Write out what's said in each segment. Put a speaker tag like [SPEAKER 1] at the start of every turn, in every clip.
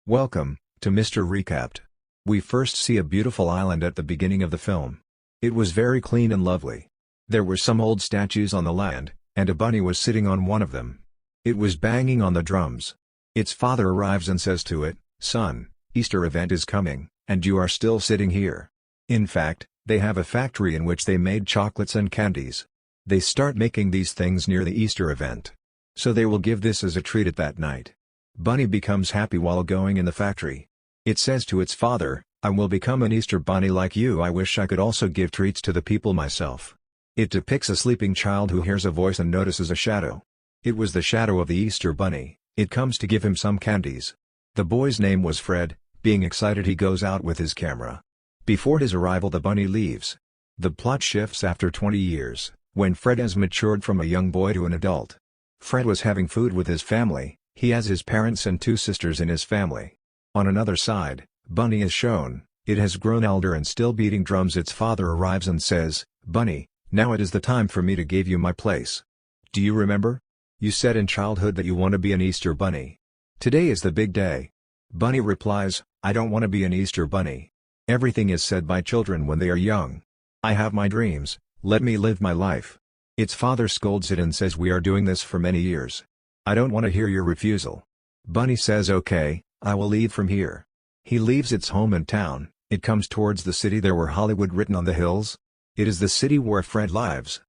[SPEAKER 1] Welcome to Mr. Recapped. We first see a beautiful island at the beginning of the film. It was very clean and lovely. There were some old statues on the land, and a bunny was sitting on one of them. It was banging on the drums. Its father arrives and says to it, "Son, Easter event is coming, and you are still sitting here." In fact, they have a factory in which they made chocolates and candies. They start making these things near the Easter event. So they will give this as a treat at that night. Bunny becomes happy while going in the factory. It says to its father, "I will become an Easter bunny like you. I wish I could also give treats to the people myself." It depicts a sleeping child who hears a voice and notices a shadow. It was the shadow of the Easter bunny. It comes to give him some candies. The boy's name was Fred. Being excited, he goes out with his camera. Before his arrival, the bunny leaves. The plot shifts after 20 years, when Fred has matured from a young boy to an adult. Fred was having food with his family. He has his parents and two sisters in his family. On another side, Bunny is shown. It has grown elder and still beating drums. Its father arrives and says, "Bunny, now it is the time for me to give you my place. Do you remember? You said in childhood that you want to be an Easter bunny. Today is the big day." Bunny replies, "I don't want to be an Easter bunny. Everything is said by children when they are young. I have my dreams, let me live my life." Its father scolds it and says, "We are doing this for many years. I don't want to hear your refusal." Bunny says, "Okay, I will leave from here." He leaves its home and town. It comes towards the city. There were Hollywood written on the hills. It is the city where Fred lives.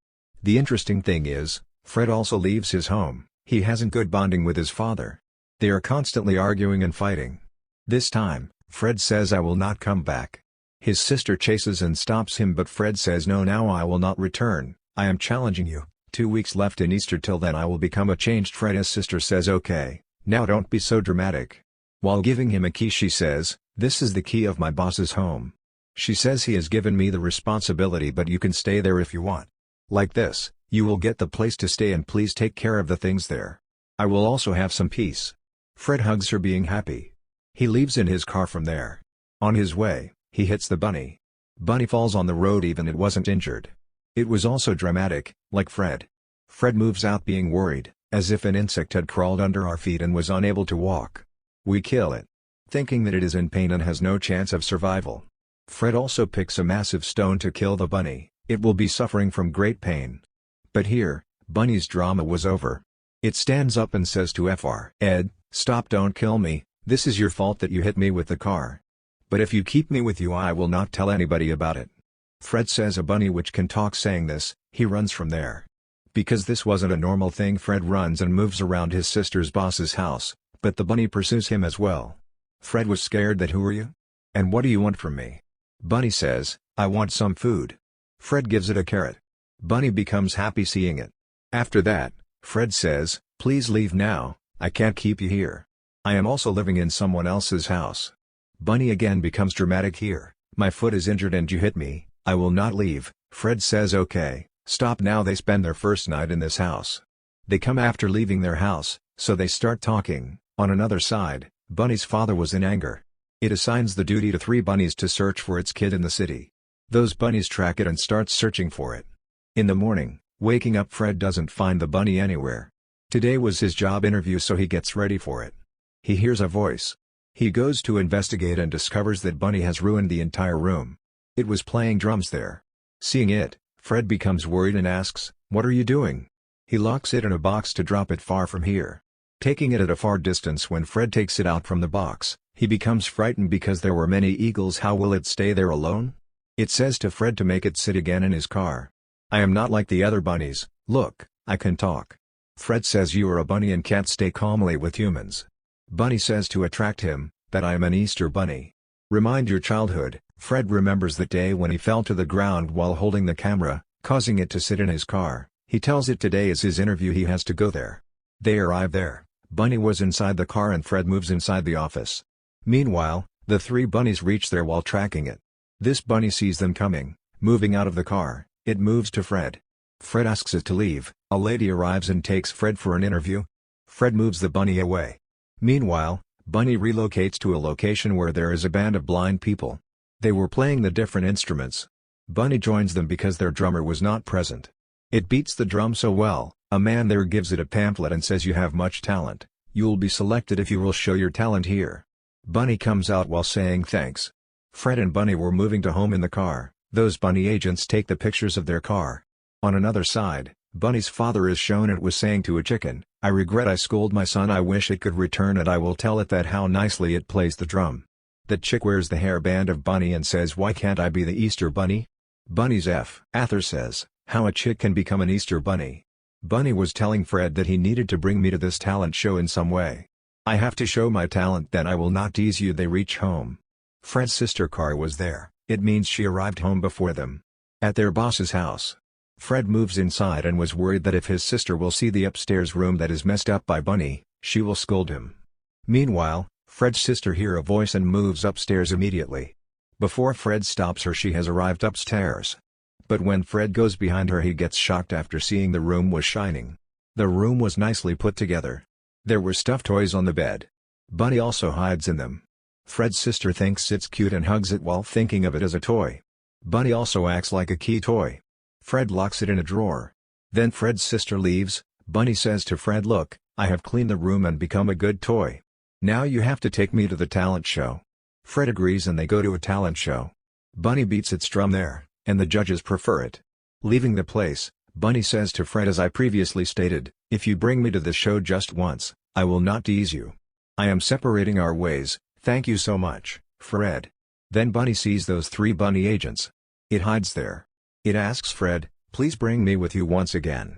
[SPEAKER 1] The interesting thing is, Fred also leaves his home. He hasn't good bonding with his father. They are constantly arguing and fighting. This time, Fred says, "I will not come back." His sister chases and stops him, but Fred says, "No, now I will not return. I am challenging you. 2 weeks left in Easter, till then I will become a changed Fred." His sister says, "Okay, now don't be so dramatic." While giving him a key, she says, "This is the key of my boss's home. She says he has given me the responsibility, but you can stay there if you want. Like this, you will get the place to stay, and please take care of the things there. I will also have some peace." Fred hugs her, being happy. He leaves in his car from there. On his way, he hits the bunny. Bunny falls on the road, even it wasn't injured. It was also dramatic, like Fred. Fred moves out being worried, as if an insect had crawled under our feet and was unable to walk. We kill it, thinking that it is in pain and has no chance of survival. Fred also picks a massive stone to kill the bunny. It will be suffering from great pain. But here, Bunny's drama was over. It stands up and says to Fred, "Stop, don't kill me. This is your fault that you hit me with the car. But if you keep me with you, I will not tell anybody about it." Fred says, "A bunny which can talk," saying this, he runs from there. Because this wasn't a normal thing, Fred runs and moves around his sister's boss's house, but the bunny pursues him as well. Fred was scared that, "Who are you? And what do you want from me?" Bunny says, "I want some food." Fred gives it a carrot. Bunny becomes happy seeing it. After that, Fred says, "Please leave now, I can't keep you here. I am also living in someone else's house." Bunny again becomes dramatic here. "My foot is injured and you hit me. I will not leave." Fred says, "Okay, stop now." They spend their first night in this house. They come after leaving their house, so they start talking. On another side, Bunny's father was in anger. It assigns the duty to 3 bunnies to search for its kid in the city. Those bunnies track it and start searching for it. In the morning, waking up, Fred doesn't find the bunny anywhere. Today was his job interview, so he gets ready for it. He hears a voice. He goes to investigate and discovers that Bunny has ruined the entire room. It was playing drums there. Seeing it, Fred becomes worried and asks, "What are you doing?" He locks it in a box to drop it far from here. Taking it at a far distance, when Fred takes it out from the box, he becomes frightened because there were many eagles. How will it stay there alone? It says to Fred to make it sit again in his car. "I am not like the other bunnies, look, I can talk." Fred says, "You are a bunny and can't stay calmly with humans." Bunny says to attract him, that "I am an Easter bunny. Remind your childhood." Fred remembers that day when he fell to the ground while holding the camera, causing it to sit in his car. He tells it today is his interview, he has to go there. They arrive there. Bunny was inside the car and Fred moves inside the office. Meanwhile, the 3 bunnies reach there while tracking it. This bunny sees them coming, moving out of the car. It moves to Fred. Fred asks it to leave. A lady arrives and takes Fred for an interview. Fred moves the bunny away. Meanwhile, Bunny relocates to a location where there is a band of blind people. They were playing the different instruments. Bunny joins them because their drummer was not present. It beats the drum so well, a man there gives it a pamphlet and says, "You have much talent. You will be selected if you will show your talent here." Bunny comes out while saying thanks. Fred and Bunny were moving to home in the car. Those bunny agents take the pictures of their car. On another side, Bunny's father is shown. It was saying to a chicken, "I regret I scold my son. I wish it could return and I will tell it that how nicely it plays the drum." The chick wears the hairband of Bunny and says, "Why can't I be the Easter Bunny?" Bunny's F. Arthur says, "How a chick can become an Easter Bunny." Bunny was telling Fred that he needed to bring me to this talent show in some way. "I have to show my talent, then I will not tease you." They reach home. Fred's sister car was there. It means she arrived home before them. At their boss's house. Fred moves inside and was worried that if his sister will see the upstairs room that is messed up by Bunny, she will scold him. Meanwhile, Fred's sister hears a voice and moves upstairs immediately. Before Fred stops her, she has arrived upstairs. But when Fred goes behind her, he gets shocked after seeing the room was shining. The room was nicely put together. There were stuffed toys on the bed. Bunny also hides in them. Fred's sister thinks it's cute and hugs it while thinking of it as a toy. Bunny also acts like a key toy. Fred locks it in a drawer. Then Fred's sister leaves. Bunny says to Fred, "Look, I have cleaned the room and become a good toy. Now you have to take me to the talent show." Fred agrees and they go to a talent show. Bunny beats its drum there, and the judges prefer it. Leaving the place, Bunny says to Fred, "As I previously stated, if you bring me to the show just once, I will not tease you. I am separating our ways. Thank you so much, Fred." Then Bunny sees those three bunny agents. It hides there. It asks Fred, "Please bring me with you once again."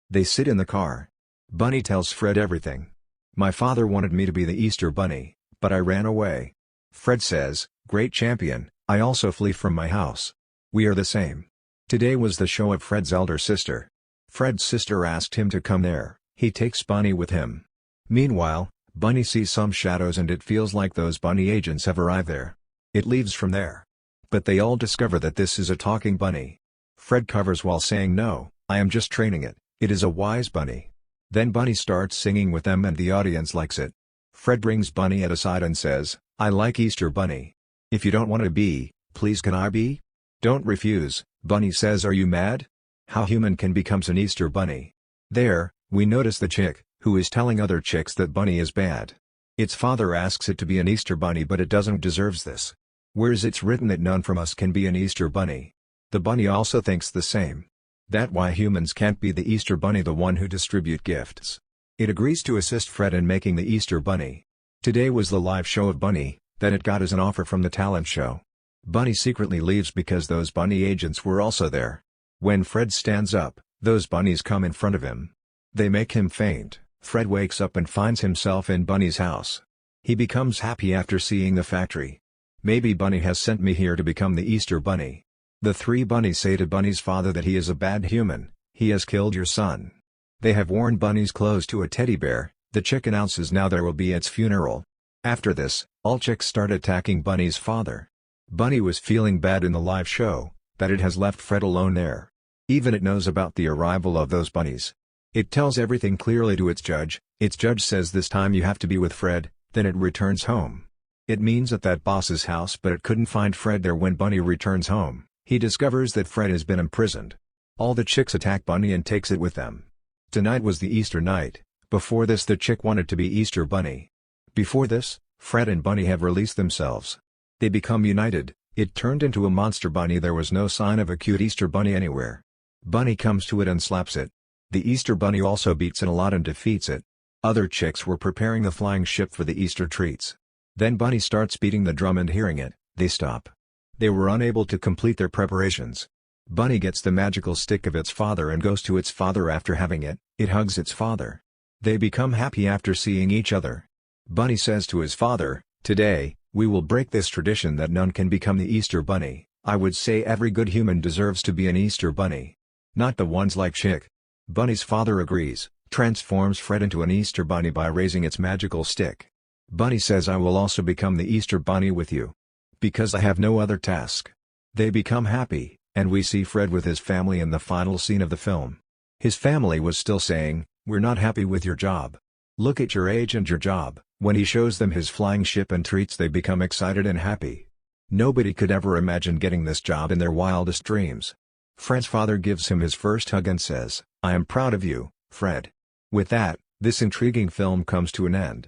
[SPEAKER 1] They sit in the car. Bunny tells Fred everything. "My father wanted me to be the Easter Bunny, but I ran away." Fred says, "Great champion, I also flee from my house. We are the same." Today was the show of Fred's elder sister. Fred's sister asked him to come there. He takes Bunny with him. Meanwhile, Bunny sees some shadows and it feels like those bunny agents have arrived there. It leaves from there. But they all discover that this is a talking bunny. Fred covers while saying, "No, I am just training it, it is a wise bunny." Then Bunny starts singing with them and the audience likes it. Fred brings Bunny at a side and says, "I like Easter Bunny. If you don't want to be, please can I be?" "Don't refuse," Bunny says. "Are you mad? How human can becomes an Easter Bunny?" There, we notice the chick, who is telling other chicks that Bunny is bad. Its father asks it to be an Easter Bunny but it doesn't deserves this. Where's it's written that none from us can be an Easter Bunny. The bunny also thinks the same. That why humans can't be the Easter Bunny, the one who distribute gifts. It agrees to assist Fred in making the Easter Bunny. Today was the live show of Bunny, that it got as an offer from the talent show. Bunny secretly leaves because those bunny agents were also there. When Fred stands up, those bunnies come in front of him. They make him faint. Fred wakes up and finds himself in Bunny's house. He becomes happy after seeing the factory. "Maybe Bunny has sent me here to become the Easter Bunny." The three bunnies say to Bunny's father that he is a bad human. "He has killed your son." They have worn Bunny's clothes to a teddy bear. The chick announces now there will be its funeral. After this, all chicks start attacking Bunny's father. Bunny was feeling bad in the live show, that it has left Fred alone there. Even it knows about the arrival of those bunnies. It tells everything clearly to its judge. Its judge says this time you have to be with Fred, then it returns home. It means at that boss's house, but it couldn't find Fred there. When Bunny returns home, he discovers that Fred has been imprisoned. All the chicks attack Bunny and takes it with them. Tonight was the Easter night. Before this, the chick wanted to be Easter Bunny. Before this, Fred and Bunny have released themselves. They become united. It turned into a monster bunny. There was no sign of a cute Easter Bunny anywhere. Bunny comes to it and slaps it. The Easter Bunny also beats it a lot and defeats it. Other chicks were preparing the flying ship for the Easter treats. Then Bunny starts beating the drum and hearing it, they stop. They were unable to complete their preparations. Bunny gets the magical stick of its father and goes to its father. After having it, it hugs its father. They become happy after seeing each other. Bunny says to his father, "Today, we will break this tradition that none can become the Easter Bunny. I would say every good human deserves to be an Easter Bunny. Not the ones like Chick." Bunny's father agrees, transforms Fred into an Easter Bunny by raising its magical stick. Bunny says, "I will also become the Easter Bunny with you. Because I have no other task." They become happy, and we see Fred with his family in the final scene of the film. His family was still saying, "We're not happy with your job. Look at your age and your job." When he shows them his flying ship and treats, they become excited and happy. Nobody could ever imagine getting this job in their wildest dreams. Fred's father gives him his first hug and says, "I am proud of you, Fred." With that, this intriguing film comes to an end.